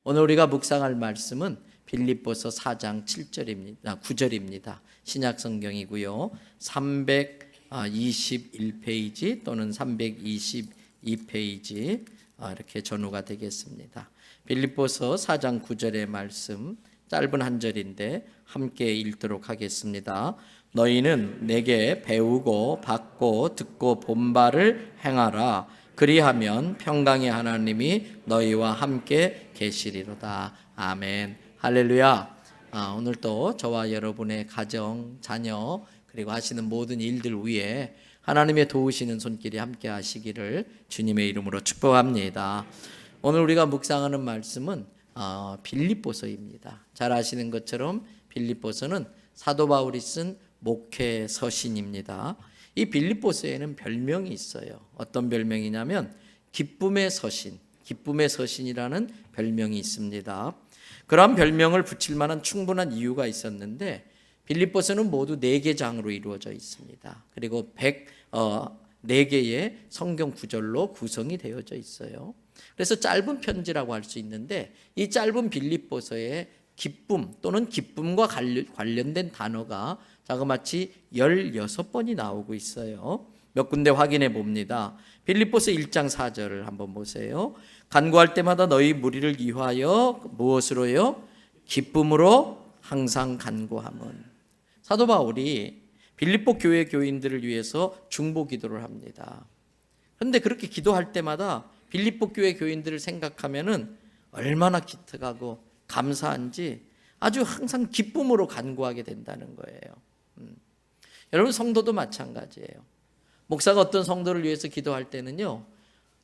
오늘 우리가 묵상할 말씀은 빌립보서 4장 7절입니다. 9절입니다. 신약 성경이고요. 321페이지 또는 322페이지 이렇게 전후가 되겠습니다. 빌립보서 4장 9절의 말씀, 짧은 한 절인데 함께 읽도록 하겠습니다. 너희는 내게 배우고 받고 듣고 본 바를 행하라. 그리하면 평강의 하나님이 너희와 함께 계시리로다. 아멘. 할렐루야. 오늘도 저와 여러분의 가정, 자녀 그리고 하시는 모든 일들 위에 하나님의 도우시는 손길이 함께 하시기를 주님의 이름으로 축복합니다. 오늘 우리가 묵상하는 말씀은 빌립보서입니다. 잘 아시는 것처럼 빌립보서는 사도 바울이 쓴 목회 서신입니다. 이 빌립보서에는 별명이 있어요. 어떤 별명이냐면 기쁨의 서신, 기쁨의 서신이라는 별명이 있습니다. 그러한 별명을 붙일 만한 충분한 이유가 있었는데 빌립보서는 모두 4개 장으로 이루어져 있습니다. 그리고 104개의 성경 구절로 구성이 되어져 있어요. 그래서 짧은 편지라고 할 수 있는데 이 짧은 빌립보서에 기쁨 또는 기쁨과 관련된 단어가 자그마치 16번이 나오고 있어요. 몇 군데 확인해 봅니다. 빌립보서 1장 4절을 한번 보세요. 간구할 때마다 너희 무리를 위하여 무엇으로요? 기쁨으로 항상 간구함은. 사도 바울이 빌립보 교회 교인들을 위해서 중보 기도를 합니다. 그런데 그렇게 기도할 때마다 빌립보 교회 교인들을 생각하면은 얼마나 기특하고 감사한지 아주 항상 기쁨으로 간구하게 된다는 거예요. 여러분, 성도도 마찬가지예요. 목사가 어떤 성도를 위해서 기도할 때는요,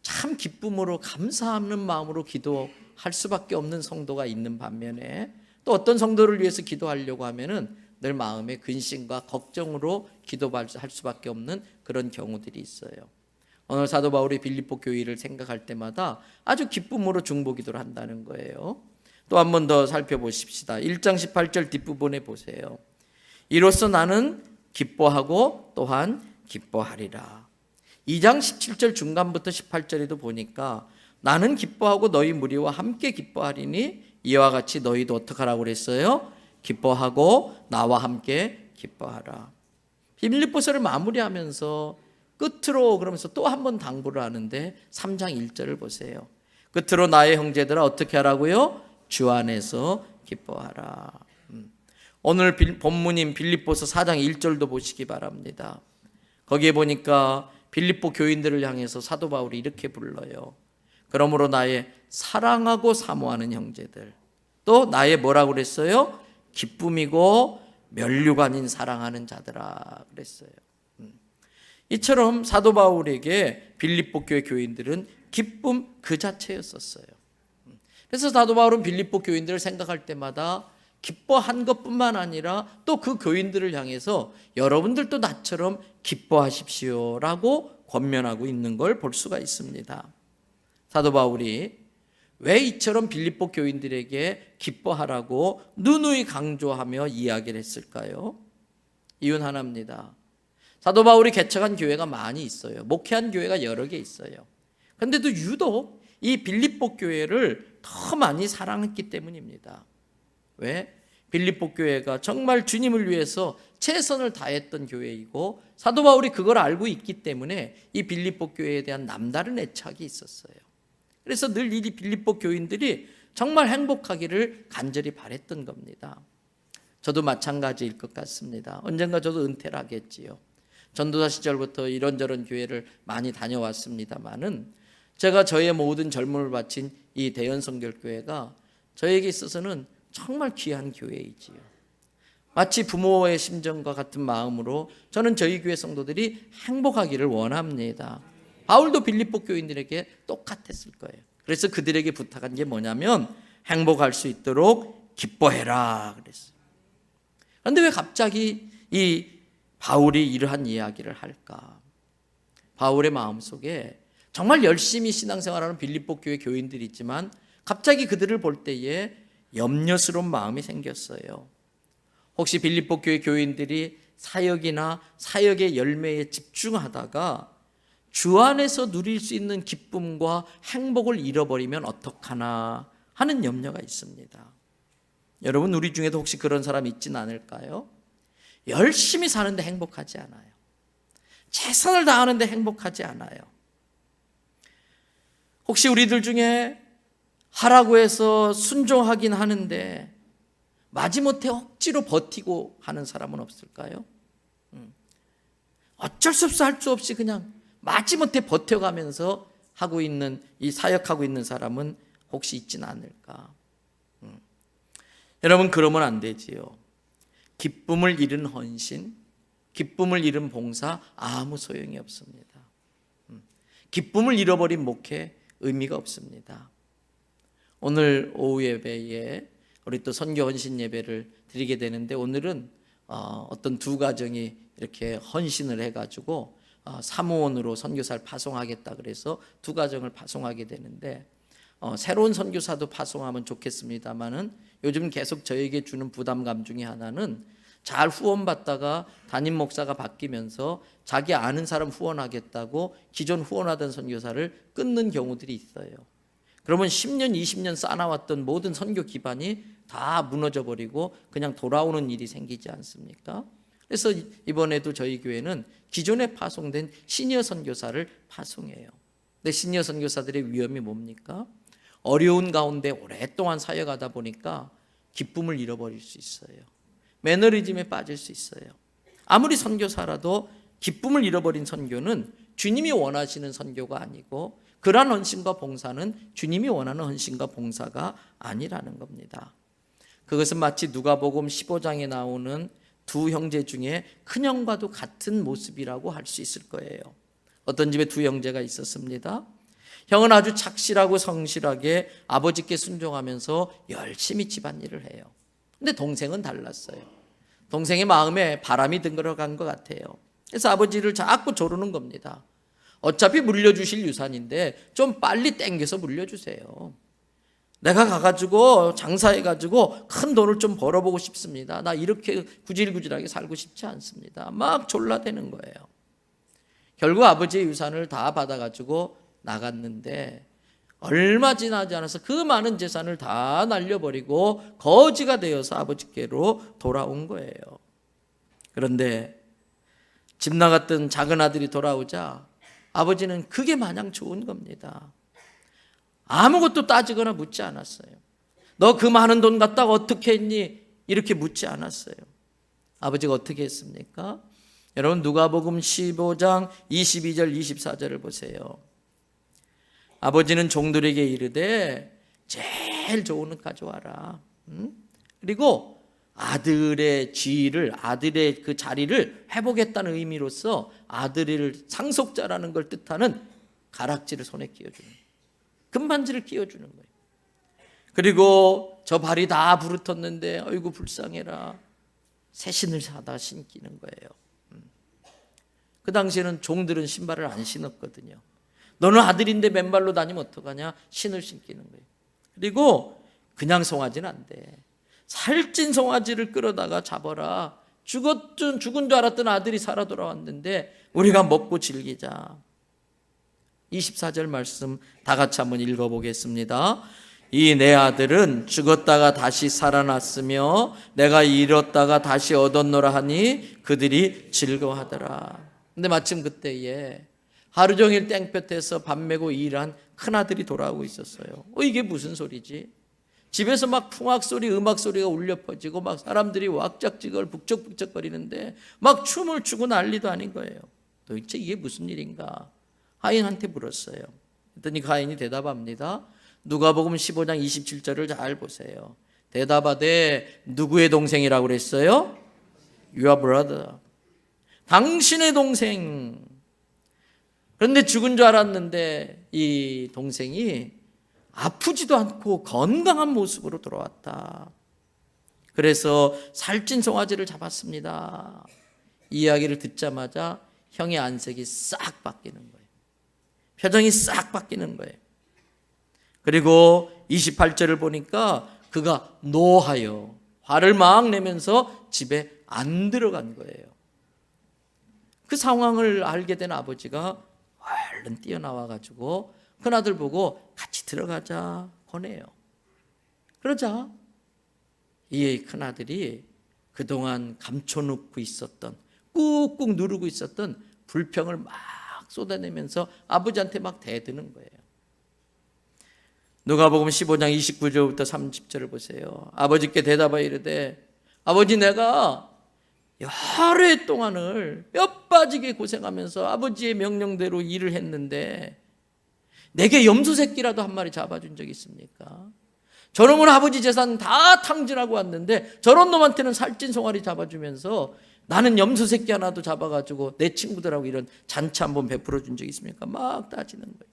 참 기쁨으로 감사하는 마음으로 기도할 수밖에 없는 성도가 있는 반면에 또 어떤 성도를 위해서 기도하려고 하면은 늘 마음의 근심과 걱정으로 기도할 수밖에 없는 그런 경우들이 있어요. 오늘 사도 바울이 빌립보 교회를 생각할 때마다 아주 기쁨으로 중보 기도를 한다는 거예요. 또 한 번 더 살펴보십시다. 1장 18절 뒷부분에 보세요. 이로써 나는 기뻐하고 또한 기뻐하리라. 2장 17절 중간부터 18절에도 보니까 나는 기뻐하고 너희 무리와 함께 기뻐하리니 이와 같이 너희도 어떻게 하라고 그랬어요? 기뻐하고 나와 함께 기뻐하라. 빌립보서를 마무리하면서 끝으로 그러면서 또 한 번 당부를 하는데 3장 1절을 보세요. 끝으로 나의 형제들아 어떻게 하라고요? 주 안에서 기뻐하라. 오늘 본문인 빌립보서 4장 1절도 보시기 바랍니다. 거기에 보니까 빌립보 교인들을 향해서 사도 바울이 이렇게 불러요. 그러므로 나의 사랑하고 사모하는 형제들, 또 나의 뭐라고 그랬어요? 기쁨이고 면류관인 사랑하는 자들아 그랬어요. 이처럼 사도 바울에게 빌립보 교회 교인들은 기쁨 그 자체였었어요. 그래서 사도 바울은 빌립보 교인들을 생각할 때마다 기뻐한 것뿐만 아니라 또 그 교인들을 향해서 여러분들도 나처럼 기뻐하십시오라고 권면하고 있는 걸 볼 수가 있습니다. 사도 바울이 왜 이처럼 빌립보 교인들에게 기뻐하라고 누누이 강조하며 이야기를 했을까요? 이유는 하나입니다. 사도 바울이 개척한 교회가 많이 있어요. 목회한 교회가 여러 개 있어요. 그런데도 유독 이 빌립보 교회를 더 많이 사랑했기 때문입니다. 왜? 빌립보 교회가 정말 주님을 위해서 최선을 다했던 교회이고 사도 바울이 그걸 알고 있기 때문에 이 빌립보 교회에 대한 남다른 애착이 있었어요. 그래서 늘 이 빌립보 교인들이 정말 행복하기를 간절히 바랬던 겁니다. 저도 마찬가지일 것 같습니다. 언젠가 저도 은퇴를 하겠지요. 전도사 시절부터 이런저런 교회를 많이 다녀왔습니다마는 제가 저의 모든 젊음을 바친 이 대연성결교회가 저에게 있어서는 정말 귀한 교회이지요. 마치 부모의 심정과 같은 마음으로 저는 저희 교회 성도들이 행복하기를 원합니다. 바울도 빌립보 교인들에게 똑같았을 거예요. 그래서 그들에게 부탁한 게 뭐냐면 행복할 수 있도록 기뻐해라 그랬어요. 그런데 왜 갑자기 이 바울이 이러한 이야기를 할까? 바울의 마음속에 정말 열심히 신앙생활하는 빌립보 교회 교인들이 있지만 갑자기 그들을 볼 때에 염려스러운 마음이 생겼어요. 혹시 빌립보 교회 교인들이 사역이나 사역의 열매에 집중하다가 주 안에서 누릴 수 있는 기쁨과 행복을 잃어버리면 어떡하나 하는 염려가 있습니다. 여러분, 우리 중에도 혹시 그런 사람 있진 않을까요? 열심히 사는데 행복하지 않아요. 최선을 다하는데 행복하지 않아요. 혹시 우리들 중에 하라고 해서 순종하긴 하는데 마지못해 억지로 버티고 하는 사람은 없을까요? 어쩔 수 없어 할 수 없이 그냥 마지못해 버텨가면서 하고 있는, 이 사역하고 있는 사람은 혹시 있지는 않을까? 여러분, 그러면 안 되지요. 기쁨을 잃은 헌신, 기쁨을 잃은 봉사 아무 소용이 없습니다. 기쁨을 잃어버린 목회 의미가 없습니다. 오늘 오후 예배에 우리 또 선교 헌신 예배를 드리게 되는데, 오늘은 어떤 두 가정이 이렇게 헌신을 해가지고 사무원으로 선교사를 파송하겠다 그래서 두 가정을 파송하게 되는데, 새로운 선교사도 파송하면 좋겠습니다만은 요즘 계속 저에게 주는 부담감 중에 하나는 잘 후원받다가 담임 목사가 바뀌면서 자기 아는 사람 후원하겠다고 기존 후원하던 선교사를 끊는 경우들이 있어요. 그러면 10년, 20년 쌓아왔던 모든 선교 기반이 다 무너져 버리고 그냥 돌아오는 일이 생기지 않습니까? 그래서 이번에도 저희 교회는 기존에 파송된 시니어 선교사를 파송해요. 근데 시니어 선교사들의 위험이 뭡니까? 어려운 가운데 오랫동안 사역하다 보니까 기쁨을 잃어버릴 수 있어요. 매너리즘에 빠질 수 있어요. 아무리 선교사라도 기쁨을 잃어버린 선교는 주님이 원하시는 선교가 아니고, 그러한 헌신과 봉사는 주님이 원하는 헌신과 봉사가 아니라는 겁니다. 그것은 마치 누가복음 15장에 나오는 두 형제 중에 큰형과도 같은 모습이라고 할 수 있을 거예요. 어떤 집에 두 형제가 있었습니다. 형은 아주 착실하고 성실하게 아버지께 순종하면서 열심히 집안일을 해요. 근데 동생은 달랐어요. 동생의 마음에 바람이 들어간 것 같아요. 그래서 아버지를 자꾸 조르는 겁니다. 어차피 물려주실 유산인데 좀 빨리 땡겨서 물려주세요. 내가 가가지고 장사해가지고 큰 돈을 좀 벌어보고 싶습니다. 나 이렇게 구질구질하게 살고 싶지 않습니다. 막 졸라대는 거예요. 결국 아버지의 유산을 다 받아가지고 나갔는데 얼마 지나지 않아서 그 많은 재산을 다 날려버리고 거지가 되어서 아버지께로 돌아온 거예요. 그런데 집 나갔던 작은 아들이 돌아오자 아버지는 그게 마냥 좋은 겁니다. 아무것도 따지거나 묻지 않았어요. 너 그 많은 돈 갖다가 어떻게 했니? 이렇게 묻지 않았어요. 아버지가 어떻게 했습니까? 여러분, 누가복음 15장 22절 24절을 보세요. 아버지는 종들에게 이르되 제일 좋은 것 가져와라. 그리고 아들의 지위를, 아들의 그 자리를 회복했다는 의미로서 아들을 상속자라는 걸 뜻하는 가락지를 손에 끼워주는 거예요. 금반지를 끼워주는 거예요. 그리고 저 발이 다 부르텄는데 어이구 불쌍해라. 새 신을 사다 신기는 거예요. 그 당시에는 종들은 신발을 안 신었거든요. 너는 아들인데 맨발로 다니면 어떡하냐? 신을 신기는 거예요. 그리고 그냥 송아지는 안 돼. 살찐 송아지를 끌어다가 잡아라. 죽은 줄 알았던 아들이 살아 돌아왔는데 우리가 먹고 즐기자. 24절 말씀 다 같이 한번 읽어보겠습니다. 이 내 아들은 죽었다가 다시 살아났으며 내가 잃었다가 다시 얻었노라 하니 그들이 즐거워하더라. 근데 마침 그때에 하루 종일 땡볕에서 밤 매고 일한 큰아들이 돌아오고 있었어요. 이게 무슨 소리지? 집에서 막 풍악 소리, 음악 소리가 울려 퍼지고 막 사람들이 왁작지껄 북적북적거리는데 막 춤을 추고 난리도 아닌 거예요. 도대체 이게 무슨 일인가? 하인한테 물었어요. 그랬더니 하인이 대답합니다. 누가복음 15장 27절을 잘 보세요. 대답하되 누구의 동생이라고 그랬어요? Your brother. 당신의 동생. 그런데 죽은 줄 알았는데 이 동생이 아프지도 않고 건강한 모습으로 돌아왔다. 그래서 살찐 송아지를 잡았습니다. 이 이야기를 듣자마자 형의 안색이 싹 바뀌는 거예요. 표정이 싹 바뀌는 거예요. 그리고 28절을 보니까 그가 노하여 화를 막 내면서 집에 안 들어간 거예요. 그 상황을 알게 된 아버지가 얼른 뛰어나와가지고 큰아들 보고 같이 들어가자 권해요. 그러자 이 큰아들이 그동안 감춰놓고 있었던, 꾹꾹 누르고 있었던 불평을 막 쏟아내면서 아버지한테 막 대드는 거예요. 누가복음 15장 29절부터 30절을 보세요. 아버지께 대답하여 이르되 아버지, 내가 여러 해 동안을 뼈 빠지게 고생하면서 아버지의 명령대로 일을 했는데 내게 염소 새끼라도 한 마리 잡아준 적 있습니까? 저놈은 아버지 재산 다 탕진하고 왔는데 저런 놈한테는 살찐 송아리 잡아주면서 나는 염소 새끼 하나도 잡아가지고 내 친구들하고 이런 잔치 한번 베풀어 준 적 있습니까? 막 따지는 거예요.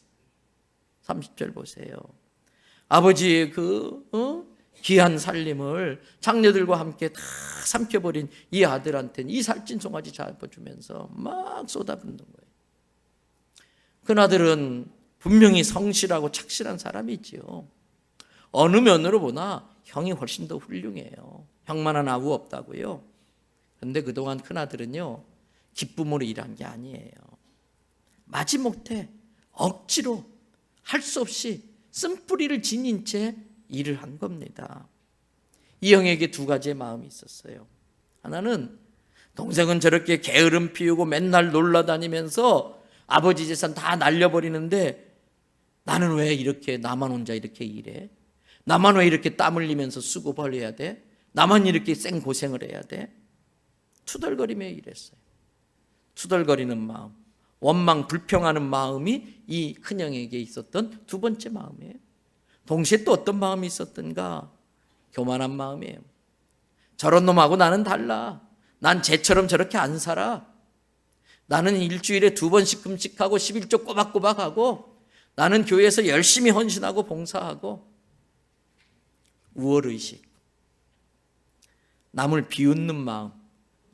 30절 보세요. 아버지의 귀한 살림을 장녀들과 함께 다 삼켜버린 이 아들한테는 이 살찐 송아지 잡아주면서 막 쏟아붓는 거예요. 큰아들은 분명히 성실하고 착실한 사람이지요. 어느 면으로 보나 형이 훨씬 더 훌륭해요. 형만한 아우 없다고요. 그런데 그동안 큰아들은요, 기쁨으로 일한 게 아니에요. 마지못해 억지로 할 수 없이 쓴뿌리를 지닌 채 일을 한 겁니다. 이 형에게 두 가지의 마음이 있었어요. 하나는 동생은 저렇게 게으름 피우고 맨날 놀러다니면서 아버지 재산 다 날려버리는데 나는 왜 이렇게 나만 혼자 이렇게 일해? 나만 왜 이렇게 땀 흘리면서 쓰고 벌려야 돼? 나만 이렇게 생고생을 해야 돼? 투덜거리며 일했어요. 투덜거리는 마음, 원망, 불평하는 마음이 이 큰형에게 있었던 두 번째 마음이에요. 동시에 또 어떤 마음이 있었던가? 교만한 마음이에요. 저런 놈하고 나는 달라. 난 쟤처럼 저렇게 안 살아. 나는 일주일에 2번씩 금식하고 11조 꼬박꼬박하고 나는 교회에서 열심히 헌신하고 봉사하고. 우월의식, 남을 비웃는 마음,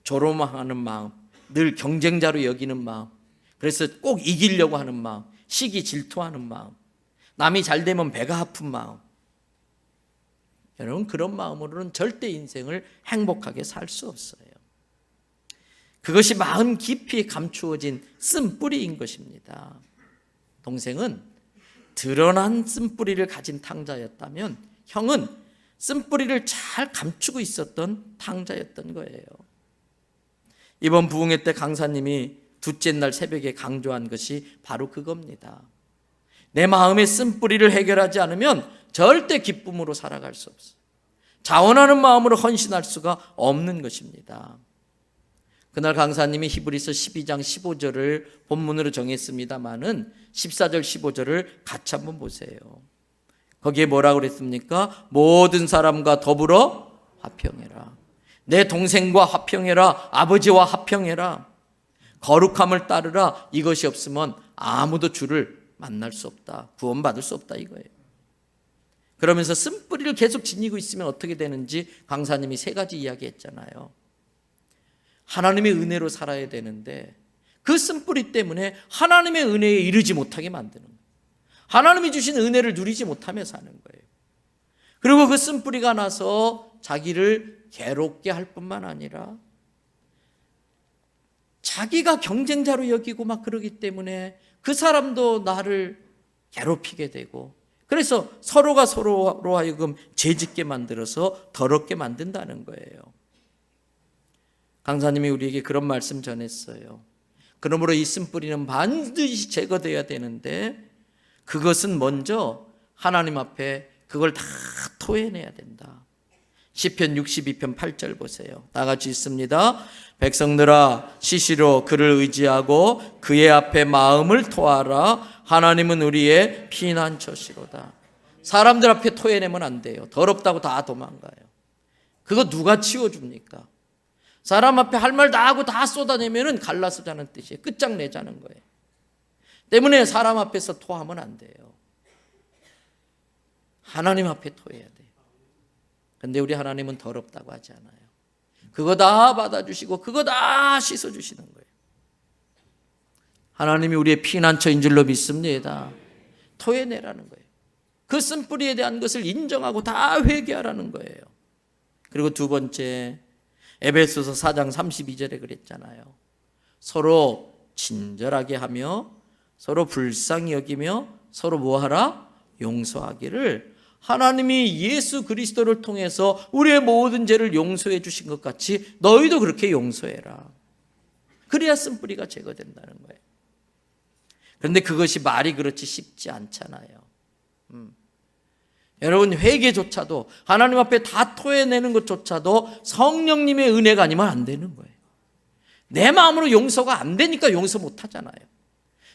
조롱하는 마음, 늘 경쟁자로 여기는 마음, 그래서 꼭 이기려고 하는 마음, 시기 질투하는 마음, 남이 잘 되면 배가 아픈 마음. 여러분, 그런 마음으로는 절대 인생을 행복하게 살 수 없어요. 그것이 마음 깊이 감추어진 쓴뿌리인 것입니다. 동생은 드러난 쓴뿌리를 가진 탕자였다면 형은 쓴뿌리를 잘 감추고 있었던 탕자였던 거예요. 이번 부흥회 때 강사님이 둘째 날 새벽에 강조한 것이 바로 그겁니다. 내 마음의 쓴뿌리를 해결하지 않으면 절대 기쁨으로 살아갈 수 없어요. 자원하는 마음으로 헌신할 수가 없는 것입니다. 그날 강사님이 히브리서 12장 15절을 본문으로 정했습니다마는 14절 15절을 같이 한번 보세요. 거기에 뭐라고 그랬습니까? 모든 사람과 더불어 화평해라. 내 동생과 화평해라. 아버지와 화평해라. 거룩함을 따르라. 이것이 없으면 아무도 주를 만날 수 없다. 구원받을 수 없다 이거예요. 그러면서 쓴뿌리를 계속 지니고 있으면 어떻게 되는지 강사님이 3가지 이야기했잖아요. 하나님의 은혜로 살아야 되는데 그 쓴뿌리 때문에 하나님의 은혜에 이르지 못하게 만드는 거예요. 하나님이 주신 은혜를 누리지 못하며 사는 거예요. 그리고 그 쓴뿌리가 나서 자기를 괴롭게 할 뿐만 아니라 자기가 경쟁자로 여기고 막 그러기 때문에 그 사람도 나를 괴롭히게 되고, 그래서 서로가 서로로 하여금 죄짓게 만들어서 더럽게 만든다는 거예요. 강사님이 우리에게 그런 말씀 전했어요. 그러므로 이 쓴뿌리는 반드시 제거돼야 되는데 그것은 먼저 하나님 앞에 그걸 다 토해내야 된다. 시편 62편 8절 보세요. 다 같이 읽습니다. 백성들아 시시로 그를 의지하고 그의 앞에 마음을 토하라. 하나님은 우리의 피난처시로다. 사람들 앞에 토해내면 안 돼요. 더럽다고 다 도망가요. 그거 누가 치워줍니까? 사람 앞에 할 말 다 하고 다 쏟아내면 갈라서자는 뜻이에요. 끝장내자는 거예요. 때문에 사람 앞에서 토하면 안 돼요. 하나님 앞에 토해야 돼요. 근데 우리 하나님은 더럽다고 하지 않아요. 그거 다 받아주시고 그거 다 씻어주시는 거예요. 하나님이 우리의 피난처인 줄로 믿습니다. 토해내라는 거예요. 그 쓴뿌리에 대한 것을 인정하고 다 회개하라는 거예요. 그리고 두 번째, 에베소서 4장 32절에 그랬잖아요. 서로 친절하게 하며 서로 불쌍히 여기며 서로 뭐하라? 용서하기를 하나님이 예수 그리스도를 통해서 우리의 모든 죄를 용서해 주신 것 같이 너희도 그렇게 용서해라. 그래야 쓴뿌리가 제거된다는 거예요. 그런데 그것이 말이 그렇지 쉽지 않잖아요. 여러분, 회개조차도 하나님 앞에 다 토해내는 것조차도 성령님의 은혜가 아니면 안 되는 거예요. 내 마음으로 용서가 안 되니까 용서 못 하잖아요.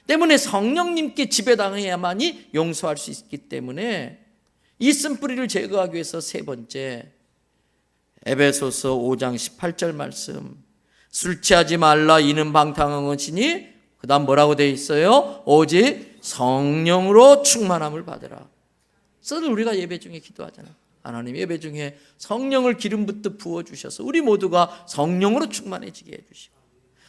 때문에 성령님께 지배당해야만이 용서할 수 있기 때문에 이 쓴뿌리를 제거하기 위해서 세 번째, 에베소서 5장 18절 말씀, 술 취하지 말라 이는 방탕한 것이니, 그 다음 뭐라고 되어 있어요? 오직 성령으로 충만함을 받으라. 그래서 우리가 예배 중에 기도하잖아요. 하나님, 예배 중에 성령을 기름 붓듯 부어주셔서 우리 모두가 성령으로 충만해지게 해주시고,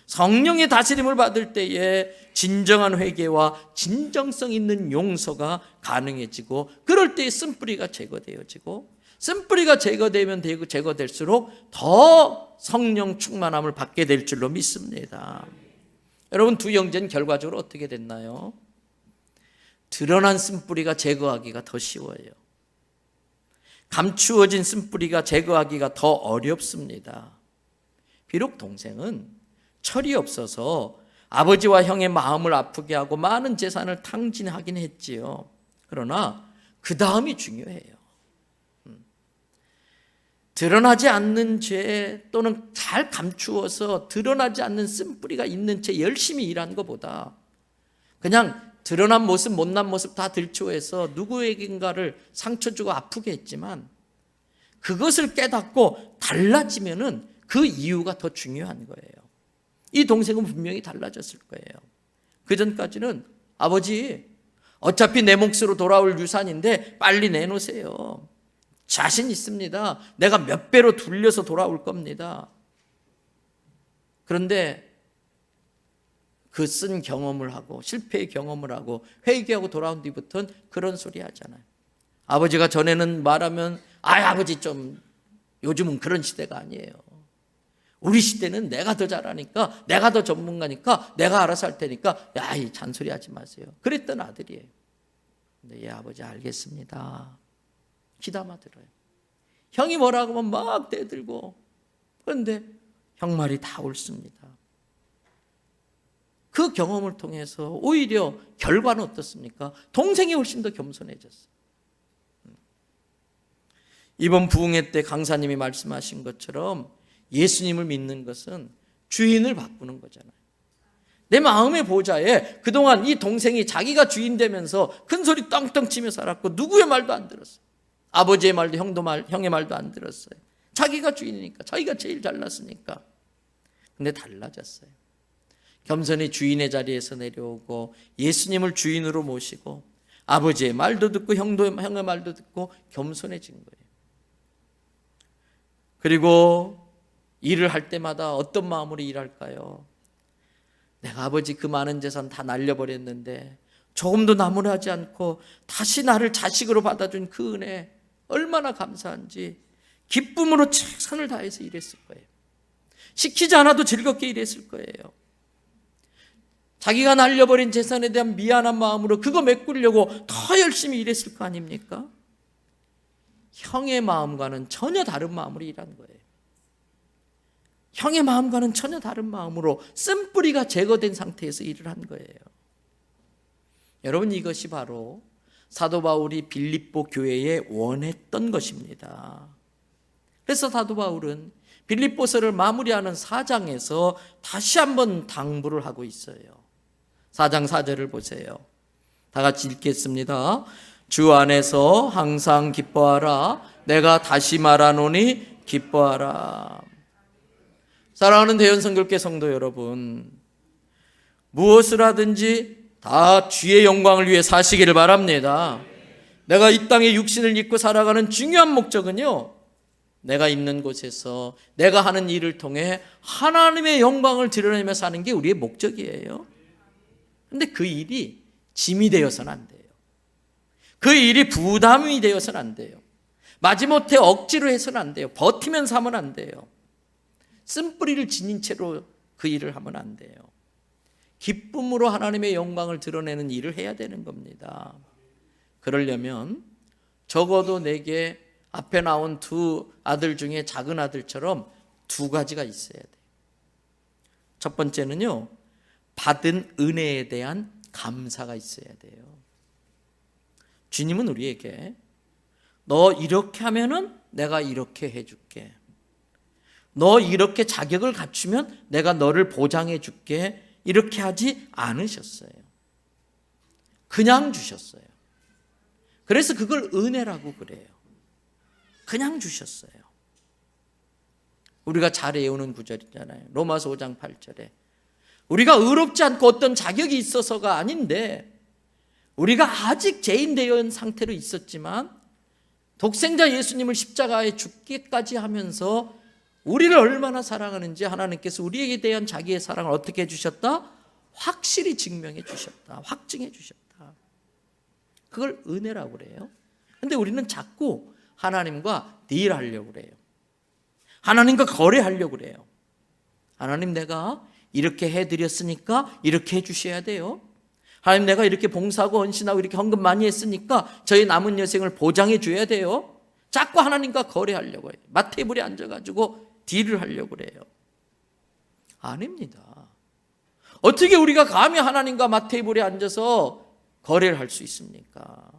성령의 다스림을 받을 때에 진정한 회개와 진정성 있는 용서가 가능해지고, 그럴 때에 쓴뿌리가 제거되어지고, 쓴뿌리가 제거되면 되고 제거될수록 더 성령 충만함을 받게 될 줄로 믿습니다. 여러분, 두 형제는 결과적으로 어떻게 됐나요? 드러난 쓴뿌리가 제거하기가 더 쉬워요. 감추어진 쓴뿌리가 제거하기가 더 어렵습니다. 비록 동생은 철이 없어서 아버지와 형의 마음을 아프게 하고 많은 재산을 탕진하긴 했지요. 그러나 그 다음이 중요해요. 드러나지 않는 죄, 또는 잘 감추어서 드러나지 않는 쓴뿌리가 있는 채 열심히 일한 것보다 그냥 드러난 모습, 못난 모습 다 들추어서 누구에겐가를 상처 주고 아프게 했지만, 그것을 깨닫고 달라지면은 그 이유가 더 중요한 거예요. 이 동생은 분명히 달라졌을 거예요. 그 전까지는 아버지, 어차피 내 몫으로 돌아올 유산인데 빨리 내놓으세요. 자신 있습니다. 내가 몇 배로 돌려서 돌아올 겁니다. 그런데 그 쓴 경험을 하고 실패의 경험을 하고 회개하고 돌아온 뒤부터는 그런 소리 하잖아요. 아버지가 전에는 말하면 아버지 좀 요즘은 그런 시대가 아니에요. 우리 시대는 내가 더 잘하니까, 내가 더 전문가니까 내가 알아서 할 테니까 이 잔소리 하지 마세요. 그랬던 아들이에요. 근데 아버지 알겠습니다. 귀담아 들어요. 형이 뭐라고 하면 막 대들고, 그런데 형 말이 다 옳습니다. 그 경험을 통해서 오히려 결과는 어떻습니까? 동생이 훨씬 더 겸손해졌어요. 이번 부흥회 때 강사님이 말씀하신 것처럼 예수님을 믿는 것은 주인을 바꾸는 거잖아요. 내 마음의 보좌에 그동안 이 동생이 자기가 주인 되면서 큰 소리 떵떵 치며 살았고, 누구의 말도 안 들었어요. 아버지의 말도 형의 말도 안 들었어요. 자기가 주인이니까, 자기가 제일 잘났으니까. 근데 달라졌어요. 겸손히 주인의 자리에서 내려오고 예수님을 주인으로 모시고 아버지의 말도 듣고 형의 말도 듣고 겸손해진 거예요. 그리고 일을 할 때마다 어떤 마음으로 일할까요? 내가 아버지 그 많은 재산 다 날려버렸는데 조금도 나무라지 않고 다시 나를 자식으로 받아준 그 은혜 얼마나 감사한지 기쁨으로 최선을 다해서 일했을 거예요. 시키지 않아도 즐겁게 일했을 거예요. 자기가 날려버린 재산에 대한 미안한 마음으로 그거 메꾸려고 더 열심히 일했을 거 아닙니까? 형의 마음과는 전혀 다른 마음으로 일한 거예요. 형의 마음과는 전혀 다른 마음으로 쓴뿌리가 제거된 상태에서 일을 한 거예요. 여러분, 이것이 바로 사도 바울이 빌립보 교회에 원했던 것입니다. 그래서 사도 바울은 빌립보서를 마무리하는 4장에서 다시 한번 당부를 하고 있어요. 4장 4절을 보세요. 다 같이 읽겠습니다. 주 안에서 항상 기뻐하라. 내가 다시 말하노니 기뻐하라. 사랑하는 대연성결교 성도 여러분, 무엇을 하든지 다 주의 영광을 위해 사시기를 바랍니다. 내가 이 땅에 육신을 입고 살아가는 중요한 목적은요, 내가 있는 곳에서 내가 하는 일을 통해 하나님의 영광을 드러내며 사는 게 우리의 목적이에요. 그런데 그 일이 짐이 되어서는 안 돼요. 그 일이 부담이 되어서는 안 돼요. 마지못해 억지로 해서는 안 돼요. 버티면서 하면 안 돼요. 쓴뿌리를 지닌 채로 그 일을 하면 안 돼요. 기쁨으로 하나님의 영광을 드러내는 일을 해야 되는 겁니다. 그러려면 적어도 내게 앞에 나온 두 아들 중에 작은 아들처럼 두 가지가 있어야 돼요. 첫 번째는요, 받은 은혜에 대한 감사가 있어야 돼요. 주님은 우리에게 너 이렇게 하면은 내가 이렇게 해줄게, 너 이렇게 자격을 갖추면 내가 너를 보장해 줄게, 이렇게 하지 않으셨어요. 그냥 주셨어요. 그래서 그걸 은혜라고 그래요. 그냥 주셨어요. 우리가 잘 외우는 구절이잖아요. 로마서 5장 8절에 우리가 의롭지 않고 어떤 자격이 있어서가 아닌데, 우리가 아직 죄인 되어 있는 상태로 있었지만 독생자 예수님을 십자가에 죽기까지 하면서 우리를 얼마나 사랑하는지 하나님께서 우리에게 대한 자기의 사랑을 어떻게 해주셨다? 확실히 증명해 주셨다. 확증해 주셨다. 그걸 은혜라고 그래요. 근데 우리는 자꾸 하나님과 딜하려고 그래요. 하나님과 거래하려고 그래요. 하나님, 내가 이렇게 해드렸으니까 이렇게 해주셔야 돼요. 하나님, 내가 이렇게 봉사하고 헌신하고 이렇게 헌금 많이 했으니까 저희 남은 여생을 보장해 줘야 돼요. 자꾸 하나님과 거래하려고 해요. 마테이블에 앉아가지고 딜을 하려고 그래요. 아닙니다. 어떻게 우리가 감히 하나님과 마테이블에 앉아서 거래를 할 수 있습니까?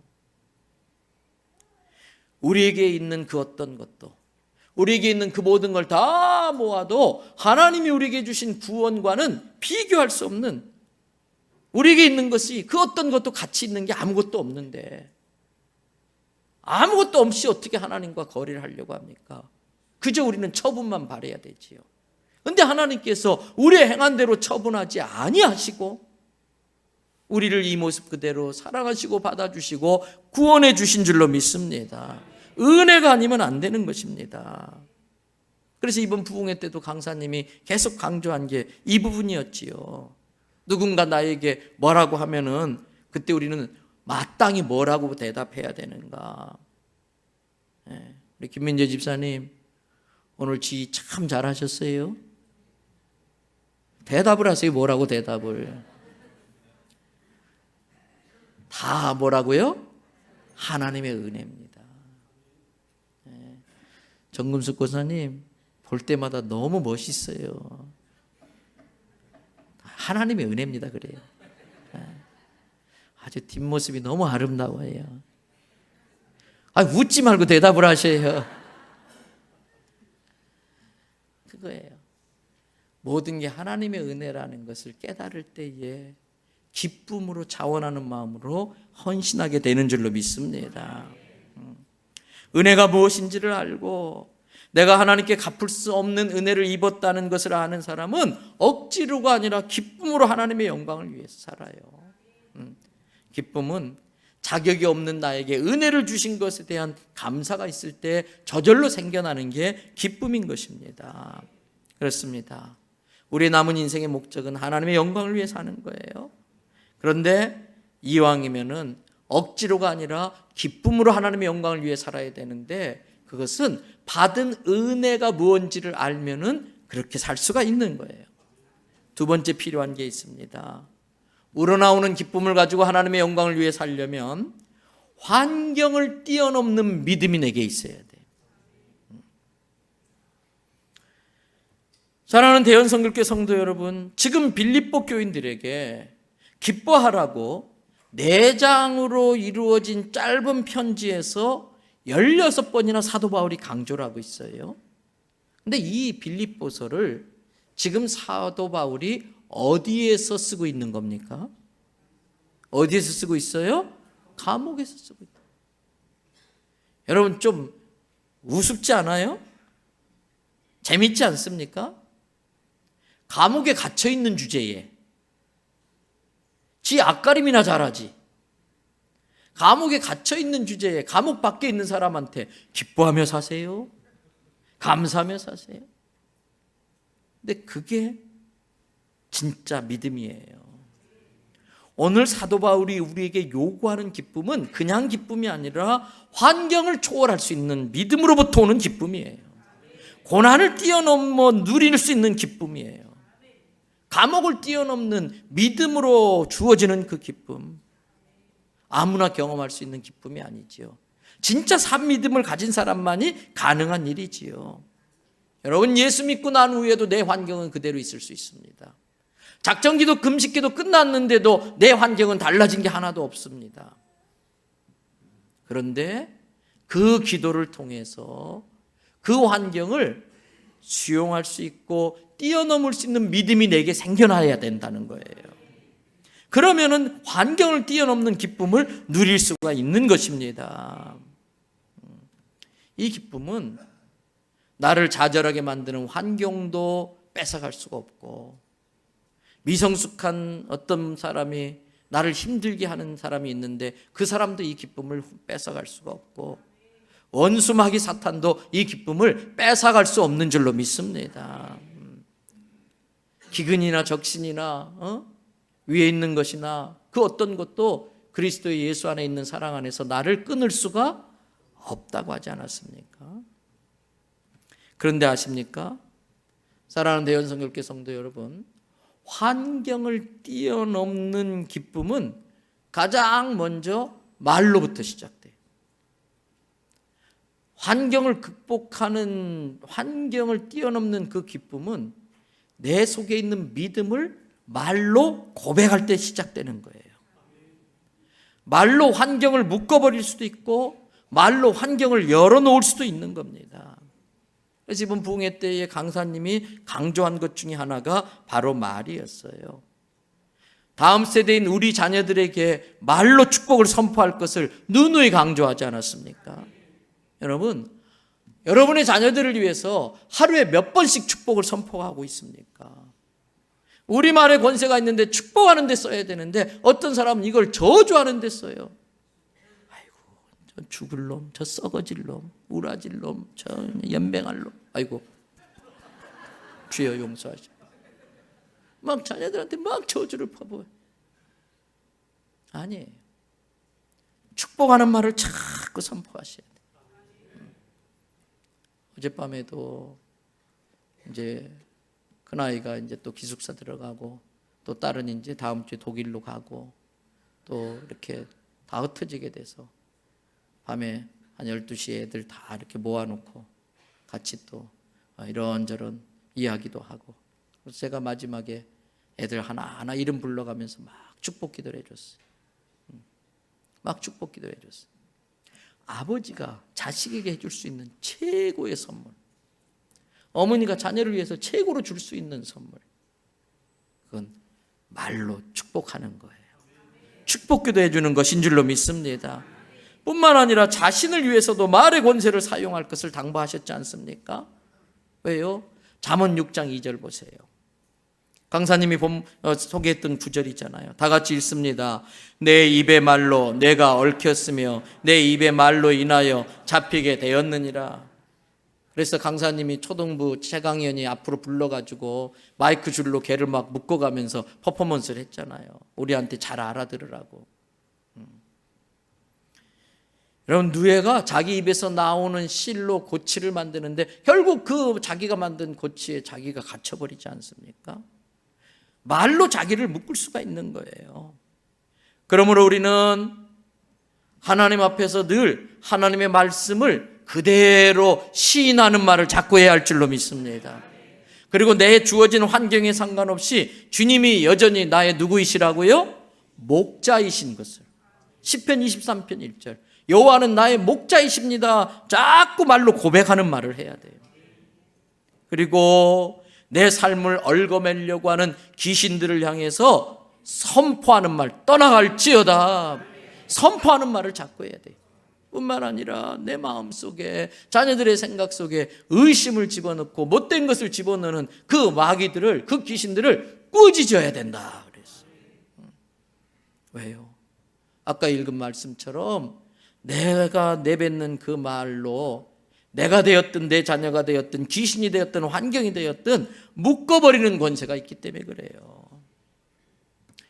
우리에게 있는 그 어떤 것도, 우리에게 있는 그 모든 걸 다 모아도 하나님이 우리에게 주신 구원과는 비교할 수 없는, 우리에게 있는 것이 그 어떤 것도 가치 있는 게 아무것도 없는데, 아무것도 없이 어떻게 하나님과 거래를 하려고 합니까? 그저 우리는 처분만 바라야 되지요. 그런데 하나님께서 우리의 행한 대로 처분하지 아니하시고 우리를 이 모습 그대로 사랑하시고 받아주시고 구원해 주신 줄로 믿습니다. 은혜가 아니면 안 되는 것입니다. 그래서 이번 부흥회 때도 강사님이 계속 강조한 게 이 부분이었지요. 누군가 나에게 뭐라고 하면은 그때 우리는 마땅히 뭐라고 대답해야 되는가. 우리 김민재 집사님 오늘 지휘 참 잘하셨어요. 대답을 하세요. 뭐라고 대답을. 다 뭐라고요? 하나님의 은혜입니다. 정금숙 고사님 볼 때마다 너무 멋있어요. 하나님의 은혜입니다. 그래요. 아주 뒷모습이 너무 아름다워요. 웃지 말고 대답을 하셔요. 그거예요. 모든 게 하나님의 은혜라는 것을 깨달을 때에 기쁨으로 자원하는 마음으로 헌신하게 되는 줄로 믿습니다. 은혜가 무엇인지를 알고 내가 하나님께 갚을 수 없는 은혜를 입었다는 것을 아는 사람은 억지로가 아니라 기쁨으로 하나님의 영광을 위해서 살아요. 기쁨은 자격이 없는 나에게 은혜를 주신 것에 대한 감사가 있을 때 저절로 생겨나는 게 기쁨인 것입니다. 그렇습니다. 우리의 남은 인생의 목적은 하나님의 영광을 위해 사는 거예요. 그런데 이왕이면은 억지로가 아니라 기쁨으로 하나님의 영광을 위해 살아야 되는데, 그것은 받은 은혜가 무엇인지를 알면은 그렇게 살 수가 있는 거예요. 두 번째 필요한 게 있습니다. 우러나오는 기쁨을 가지고 하나님의 영광을 위해 살려면 환경을 뛰어넘는 믿음이 내게 있어야 돼요. 사랑하는 대연성결교 성도 여러분, 지금 빌립보 교인들에게 기뻐하라고 4장으로 이루어진 짧은 편지에서 16번이나 사도 바울이 강조를 하고 있어요. 근데 이 빌립보서를 지금 사도 바울이 어디에서 쓰고 있는 겁니까? 어디에서 쓰고 있어요? 감옥에서 쓰고 있다. 여러분 좀 우습지 않아요? 재밌지 않습니까? 감옥에 갇혀 있는 주제에 지 앞가림이나 잘하지. 감옥에 갇혀 있는 주제에 감옥 밖에 있는 사람한테 기뻐하며 사세요? 감사하며 사세요? 근데 그게 진짜 믿음이에요. 오늘 사도 바울이 우리에게 요구하는 기쁨은 그냥 기쁨이 아니라 환경을 초월할 수 있는 믿음으로부터 오는 기쁨이에요. 고난을 뛰어넘어 누릴 수 있는 기쁨이에요. 감옥을 뛰어넘는 믿음으로 주어지는 그 기쁨, 아무나 경험할 수 있는 기쁨이 아니죠. 진짜 산 믿음을 가진 사람만이 가능한 일이지요. 여러분, 예수 믿고 난 후에도 내 환경은 그대로 있을 수 있습니다. 작정기도 금식기도 끝났는데도 내 환경은 달라진 게 하나도 없습니다. 그런데 그 기도를 통해서 그 환경을 수용할 수 있고 뛰어넘을 수 있는 믿음이 내게 생겨나야 된다는 거예요. 그러면은 환경을 뛰어넘는 기쁨을 누릴 수가 있는 것입니다. 이 기쁨은 나를 좌절하게 만드는 환경도 뺏어갈 수가 없고, 미성숙한 어떤 사람이 나를 힘들게 하는 사람이 있는데 그 사람도 이 기쁨을 뺏어갈 수가 없고, 원수마귀 사탄도 이 기쁨을 뺏어갈 수 없는 줄로 믿습니다. 기근이나 적신이나 위에 있는 것이나 그 어떤 것도 그리스도의 예수 안에 있는 사랑 안에서 나를 끊을 수가 없다고 하지 않았습니까? 그런데 아십니까? 사랑하는 대연성결교 성도 여러분, 환경을 뛰어넘는 기쁨은 가장 먼저 말로부터 시작돼요. 환경을 극복하는, 환경을 뛰어넘는 그 기쁨은 내 속에 있는 믿음을 말로 고백할 때 시작되는 거예요. 말로 환경을 묶어버릴 수도 있고 말로 환경을 열어놓을 수도 있는 겁니다. 그래서 이번 부흥회 때에 강사님이 강조한 것 중에 하나가 바로 말이었어요. 다음 세대인 우리 자녀들에게 말로 축복을 선포할 것을 누누이 강조하지 않았습니까? 여러분, 여러분의 자녀들을 위해서 하루에 몇 번씩 축복을 선포하고 있습니까? 우리말에 권세가 있는데 축복하는 데 써야 되는데 어떤 사람은 이걸 저주하는 데 써요. 아이고, 저 죽을 놈, 저 썩어질 놈, 우라질 놈, 저 연병할 놈. 아이고, 주여 용서하시오. 막 자녀들한테 막 저주를 퍼부어요. 아니에요. 축복하는 말을 자꾸 선포하셔야 돼요. 어젯밤에도 이제 큰아이가 이제 또 기숙사 들어가고 또 딸은 이제 다음 주에 독일로 가고 또 이렇게 다 흩어지게 돼서 밤에 한 12시에 애들 다 이렇게 모아놓고 같이 또 이런저런 이야기도 하고, 그래서 제가 마지막에 애들 하나하나 이름 불러가면서 막 축복 기도를 해줬어요. 막 축복 기도를 해줬어요. 아버지가 자식에게 해줄 수 있는 최고의 선물, 어머니가 자녀를 위해서 최고로 줄 수 있는 선물, 그건 말로 축복하는 거예요. 축복 기도해 주는 것인 줄로 믿습니다. 뿐만 아니라 자신을 위해서도 말의 권세를 사용할 것을 당부하셨지 않습니까? 왜요? 잠언 6장 2절 보세요. 강사님이 소개했던 구절이잖아요. 다 같이 읽습니다. 내 입의 말로 내가 얽혔으며 내 입의 말로 인하여 잡히게 되었느니라. 그래서 강사님이 초등부 최강현이 앞으로 불러가지고 마이크 줄로 걔를 막 묶어가면서 퍼포먼스를 했잖아요. 우리한테 잘 알아들으라고. 여러분, 누에가 자기 입에서 나오는 실로 고치를 만드는데 결국 그 자기가 만든 고치에 자기가 갇혀버리지 않습니까? 말로 자기를 묶을 수가 있는 거예요. 그러므로 우리는 하나님 앞에서 늘 하나님의 말씀을 그대로 시인하는 말을 자꾸 해야 할 줄로 믿습니다. 그리고 내 주어진 환경에 상관없이 주님이 여전히 나의 누구이시라고요? 목자이신 것을. 시편 23편 1절. 여호와는 나의 목자이십니다. 자꾸 말로 고백하는 말을 해야 돼요. 그리고 내 삶을 얽어매려고 하는 귀신들을 향해서 선포하는 말, 떠나갈지어다. 선포하는 말을 자꾸 해야 돼요. 뿐만 아니라 내 마음속에, 자녀들의 생각 속에 의심을 집어넣고 못된 것을 집어넣는 그 마귀들을, 그 귀신들을 꾸짖어야 된다 그랬어요. 왜요? 아까 읽은 말씀처럼 내가 내뱉는 그 말로 내가 되었든 내 자녀가 되었든 귀신이 되었든 환경이 되었든 묶어버리는 권세가 있기 때문에 그래요.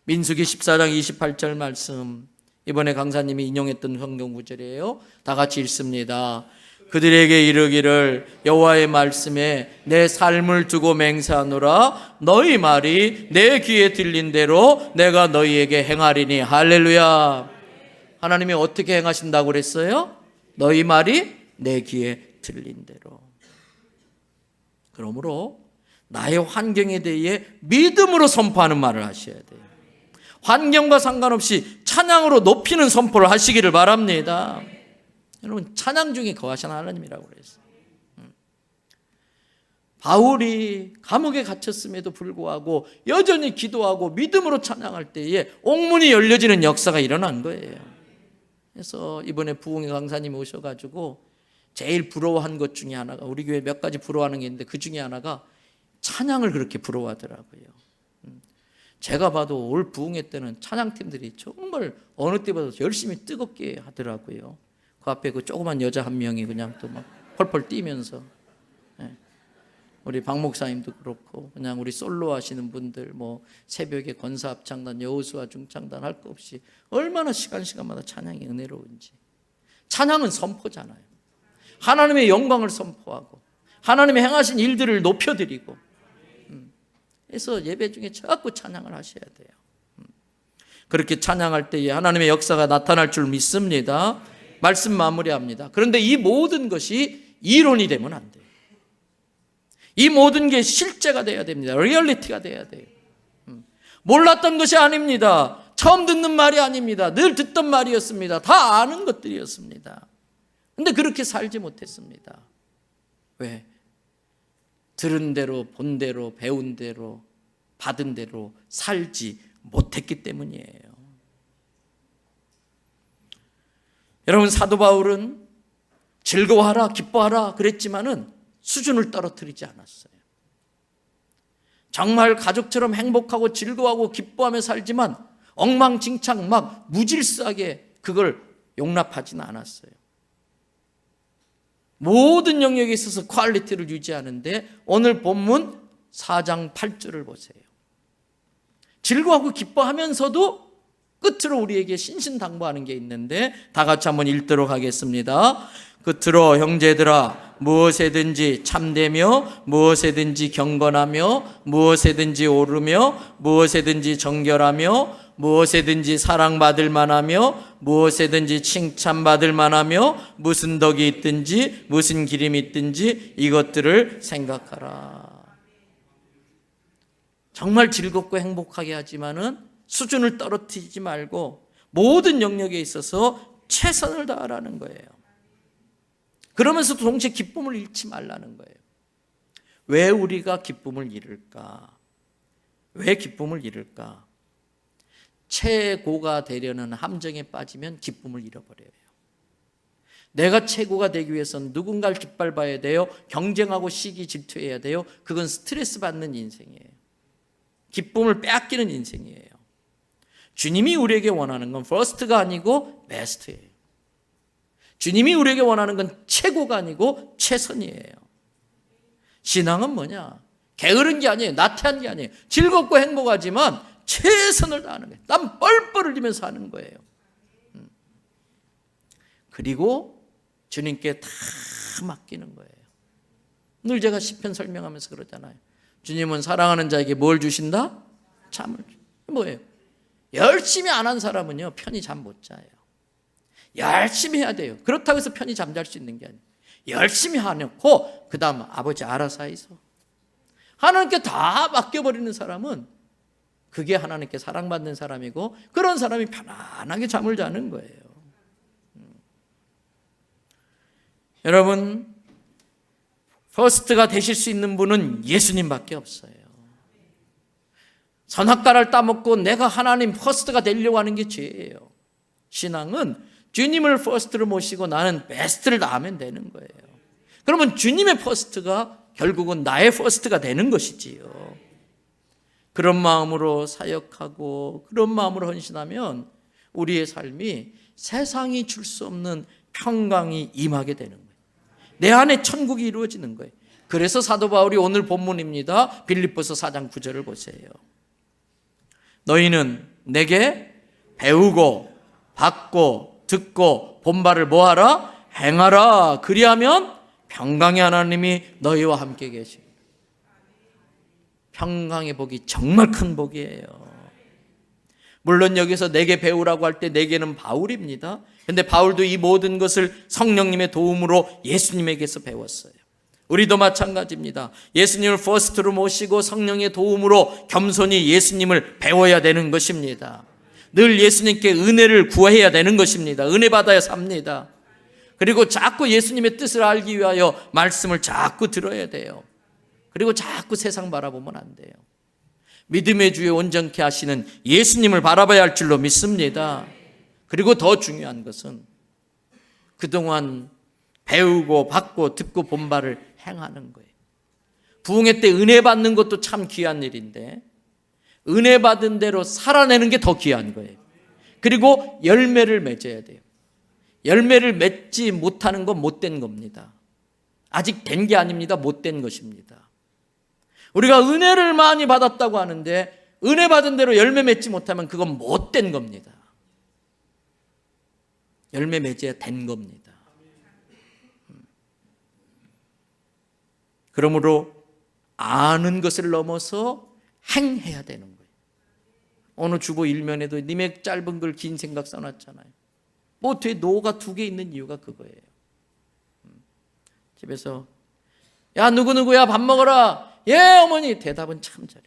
민수기 14장 28절 말씀, 이번에 강사님이 인용했던 성경 구절이에요. 다 같이 읽습니다. 그들에게 이르기를 여호와의 말씀에 내 삶을 두고 맹세하노라. 너희 말이 내 귀에 들린 대로 내가 너희에게 행하리니. 할렐루야. 하나님이 어떻게 행하신다고 그랬어요? 너희 말이 내 귀에 들린 대로. 그러므로 나의 환경에 대해 믿음으로 선포하는 말을 하셔야 돼요. 환경과 상관없이 찬양으로 높이는 선포를 하시기를 바랍니다. 여러분, 찬양 중에 거하시는 하나님이라고 그랬어요. 바울이 감옥에 갇혔음에도 불구하고 여전히 기도하고 믿음으로 찬양할 때에 옥문이 열려지는 역사가 일어난 거예요. 그래서 이번에 부흥의 강사님이 오셔가지고 제일 부러워한 것 중에 하나가, 우리 교회 몇 가지 부러워하는 게 있는데 그 중에 하나가 찬양을 그렇게 부러워하더라고요. 제가 봐도 올 부흥회 때는 찬양팀들이 정말 어느 때보다 열심히 뜨겁게 하더라고요. 그 앞에 그 조그만 여자 한 명이 그냥 또 막 펄펄 뛰면서, 우리 박 목사님도 그렇고, 그냥 우리 솔로 하시는 분들, 뭐 새벽에 권사 합창단, 여호수아 중창단 할 거 없이 얼마나 시간마다 찬양이 은혜로운지. 찬양은 선포잖아요. 하나님의 영광을 선포하고 하나님의 행하신 일들을 높여드리고, 그래서 예배 중에 자꾸 찬양을 하셔야 돼요. 그렇게 찬양할 때에 하나님의 역사가 나타날 줄 믿습니다. 말씀 마무리합니다. 그런데 이 모든 것이 이론이 되면 안 돼요. 이 모든 게 실제가 돼야 됩니다. 리얼리티가 돼야 돼요. 몰랐던 것이 아닙니다. 처음 듣는 말이 아닙니다. 늘 듣던 말이었습니다. 다 아는 것들이었습니다. 근데 그렇게 살지 못했습니다. 왜? 들은 대로, 본 대로, 배운 대로, 받은 대로 살지 못했기 때문이에요. 여러분, 사도 바울은 즐거워하라, 기뻐하라 그랬지만은 수준을 떨어뜨리지 않았어요. 정말 가족처럼 행복하고 즐거워하고 기뻐하며 살지만 엉망진창 막 무질서하게 그걸 용납하지는 않았어요. 모든 영역에 있어서 퀄리티를 유지하는데 오늘 본문 4장 8절을 보세요. 즐거워하고 기뻐하면서도 끝으로 우리에게 신신당부하는 게 있는데 다 같이 한번 읽도록 하겠습니다. 끝으로 형제들아, 무엇에든지 참되며 무엇에든지 경건하며 무엇에든지 오르며 무엇에든지 정결하며 무엇에든지 사랑받을 만하며 무엇에든지 칭찬받을 만하며 무슨 덕이 있든지 무슨 기림이 있든지 이것들을 생각하라. 정말 즐겁고 행복하게 하지만은 수준을 떨어뜨리지 말고 모든 영역에 있어서 최선을 다하라는 거예요. 그러면서도 동시에 기쁨을 잃지 말라는 거예요. 왜 우리가 기쁨을 잃을까? 왜 기쁨을 잃을까? 최고가 되려는 함정에 빠지면 기쁨을 잃어버려요. 내가 최고가 되기 위해서는 누군가를 깃밟아야 돼요. 경쟁하고 시기 질투해야 돼요. 그건 스트레스 받는 인생이에요. 기쁨을 빼앗기는 인생이에요. 주님이 우리에게 원하는 건 퍼스트가 아니고 베스트예요. 주님이 우리에게 원하는 건 최고가 아니고 최선이에요. 신앙은 뭐냐? 게으른 게 아니에요. 나태한 게 아니에요. 즐겁고 행복하지만 최선을 다하는 거예요. 땀 뻘뻘 흘리면서 하는 거예요. 그리고 주님께 다 맡기는 거예요. 늘 제가 시편 설명하면서 그러잖아요. 주님은 사랑하는 자에게 뭘 주신다? 잠을. 뭐예요? 열심히 안 한 사람은요, 편히 잠 못 자요. 열심히 해야 돼요. 그렇다고 해서 편히 잠잘 수 있는 게 아니에요. 열심히 해놓고 그 다음 아버지 알아서 하이소. 하나님께 다 맡겨버리는 사람은 그게 하나님께 사랑받는 사람이고 그런 사람이 편안하게 잠을 자는 거예요. 여러분, 퍼스트가 되실 수 있는 분은 예수님밖에 없어요. 선악과를 따먹고 내가 하나님 퍼스트가 되려고 하는 게 죄예요. 신앙은 주님을 퍼스트로 모시고 나는 베스트를 다하면 되는 거예요. 그러면 주님의 퍼스트가 결국은 나의 퍼스트가 되는 것이지요. 그런 마음으로 사역하고 그런 마음으로 헌신하면 우리의 삶이 세상이 줄 수 없는 평강이 임하게 되는 거예요. 내 안에 천국이 이루어지는 거예요. 그래서 사도 바울이 오늘 본문입니다. 빌립보서 4장 9절을 보세요. 너희는 내게 배우고 받고 듣고 본 바를 뭐하라? 행하라. 그리하면 평강의 하나님이 너희와 함께 계십니다. 평강의 복이 정말 큰 복이에요. 물론 여기서 내게 배우라고 할 때 내게는 바울입니다. 근데 바울도 이 모든 것을 성령님의 도움으로 예수님에게서 배웠어요. 우리도 마찬가지입니다. 예수님을 퍼스트로 모시고 성령의 도움으로 겸손히 예수님을 배워야 되는 것입니다. 늘 예수님께 은혜를 구해야 되는 것입니다. 은혜 받아야 삽니다. 그리고 자꾸 예수님의 뜻을 알기 위하여 말씀을 자꾸 들어야 돼요. 그리고 자꾸 세상 바라보면 안 돼요. 믿음의 주에 온전케 하시는 예수님을 바라봐야 할 줄로 믿습니다. 그리고 더 중요한 것은 그동안 배우고 받고 듣고 본 바를 행하는 거예요. 부흥회 때 은혜 받는 것도 참 귀한 일인데 은혜 받은 대로 살아내는 게 더 귀한 거예요. 그리고 열매를 맺어야 돼요. 열매를 맺지 못하는 건 못된 겁니다. 아직 된 게 아닙니다. 못된 것입니다. 우리가 은혜를 많이 받았다고 하는데 은혜 받은 대로 열매 맺지 못하면 그건 못된 겁니다. 열매 맺어야 된 겁니다. 그러므로 아는 것을 넘어서 행해야 되는 거예요. 어느 주보 일면에도 님의 짧은 글 긴 생각 써놨잖아요. 뭐 뒤에 노가 2개 있는 이유가 그거예요. 집에서 야 누구누구야 밥 먹어라. 예 어머니. 대답은 참 잘해.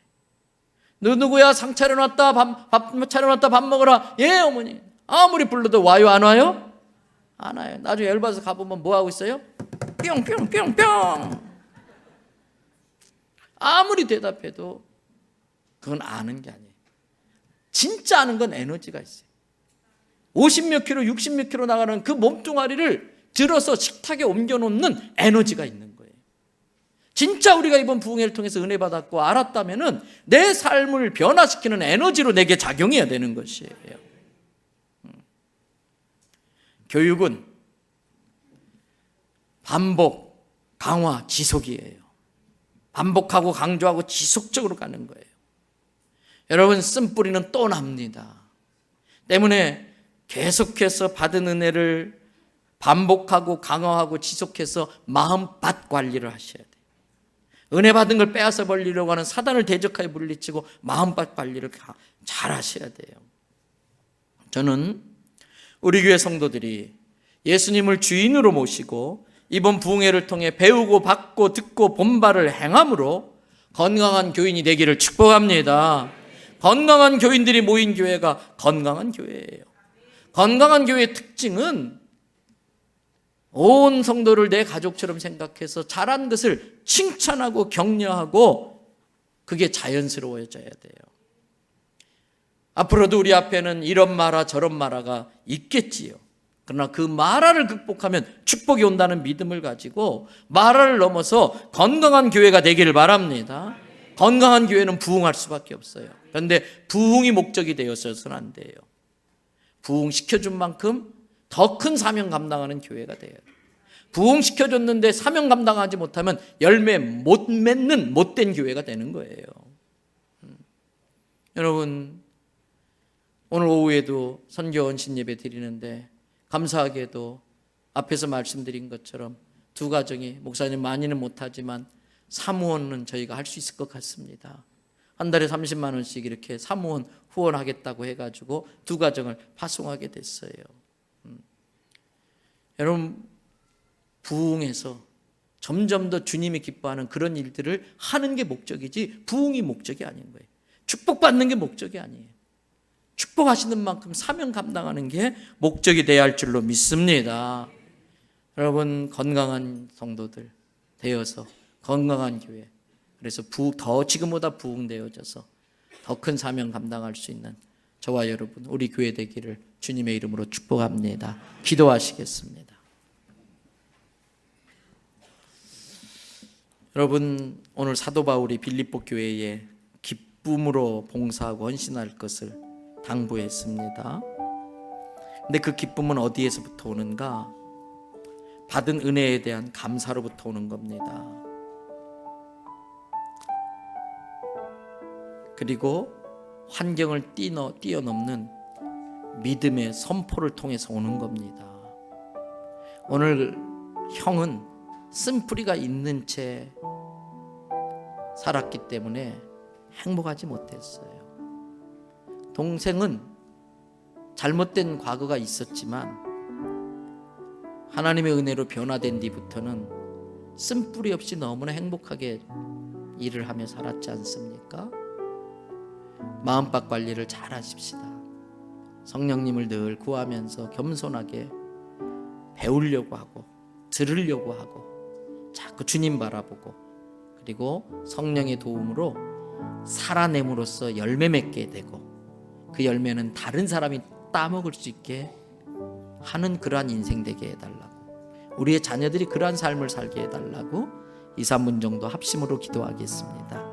누구야 상 차려놨다 밥 차려놨다 밥 먹어라. 예 어머니. 아무리 불러도 와요 안 와요? 안 와요. 나중에 열받아서 가보면 뭐 하고 있어요? 뿅뿅뿅뿅. 아무리 대답해도 그건 아는 게 아니에요. 진짜 아는 건 에너지가 있어요. 50몇 킬로 60몇 킬로 나가는 그 몸뚱아리를 들어서 식탁에 옮겨놓는 에너지가 있는 거예요. 진짜 우리가 이번 부흥회를 통해서 은혜 받았고 알았다면은 내 삶을 변화시키는 에너지로 내게 작용해야 되는 것이에요. 교육은 반복, 강화, 지속이에요. 반복하고 강조하고 지속적으로 가는 거예요. 여러분 쓴뿌리는 또 납니다. 때문에 계속해서 받은 은혜를 반복하고 강화하고 지속해서 마음밭 관리를 하셔야 돼요. 은혜 받은 걸 빼앗아 버리려고 하는 사단을 대적하여 물리치고 마음밭 관리를 잘 하셔야 돼요. 저는 우리 교회 성도들이 예수님을 주인으로 모시고 이번 부흥회를 통해 배우고 받고 듣고 본 바를 행함으로 건강한 교인이 되기를 축복합니다. 건강한 교인들이 모인 교회가 건강한 교회예요. 건강한 교회의 특징은 온 성도를 내 가족처럼 생각해서 잘한 것을 칭찬하고 격려하고 그게 자연스러워져야 돼요. 앞으로도 우리 앞에는 이런 마라 저런 마라가 있겠지요. 그러나 그 마라를 극복하면 축복이 온다는 믿음을 가지고 마라를 넘어서 건강한 교회가 되기를 바랍니다. 건강한 교회는 부흥할 수밖에 없어요. 그런데 부흥이 목적이 되어서는 안 돼요. 부흥시켜준 만큼 더 큰 사명 감당하는 교회가 돼요. 부흥시켜줬는데 사명 감당하지 못하면 열매 못 맺는 못된 교회가 되는 거예요. 여러분 오늘 오후에도 선교 헌신 예배 드리는데 감사하게도 앞에서 말씀드린 것처럼 두 가정이 목사님 많이는 못하지만 사무원은 저희가 할 수 있을 것 같습니다. 한 달에 30만 원씩 이렇게 사무원 후원하겠다고 해가지고 두 가정을 파송하게 됐어요. 여러분 부흥해서 점점 더 주님이 기뻐하는 그런 일들을 하는 게 목적이지 부흥이 목적이 아닌 거예요. 축복받는 게 목적이 아니에요. 축복하시는 만큼 사명 감당하는 게 목적이 되어야 할 줄로 믿습니다. 여러분 건강한 성도들 되어서 건강한 교회, 그래서 더 지금보다 부흥되어져서 더 큰 사명 감당할 수 있는 저와 여러분 우리 교회 되기를 주님의 이름으로 축복합니다. 기도하시겠습니다. 여러분 오늘 사도 바울이 빌립보 교회에 기쁨으로 봉사하고 헌신할 것을 당부했습니다. 근데 그 기쁨은 어디에서부터 오는가? 받은 은혜에 대한 감사로부터 오는 겁니다. 그리고 환경을 뛰어넘는 믿음의 선포를 통해서 오는 겁니다. 오늘 형은 쓴뿌리가 있는 채 살았기 때문에 행복하지 못했어요. 동생은 잘못된 과거가 있었지만 하나님의 은혜로 변화된 뒤부터는 쓴뿌리 없이 너무나 행복하게 일을 하며 살았지 않습니까? 마음밭 관리를 잘 하십시다. 성령님을 늘 구하면서 겸손하게 배우려고 하고 들으려고 하고 자꾸 주님 바라보고 그리고 성령의 도움으로 살아냄으로써 열매 맺게 되고 그 열매는 다른 사람이 따먹을 수 있게 하는 그러한 인생 되게 해달라고, 우리의 자녀들이 그러한 삶을 살게 해달라고 2, 3분 정도 합심으로 기도하겠습니다.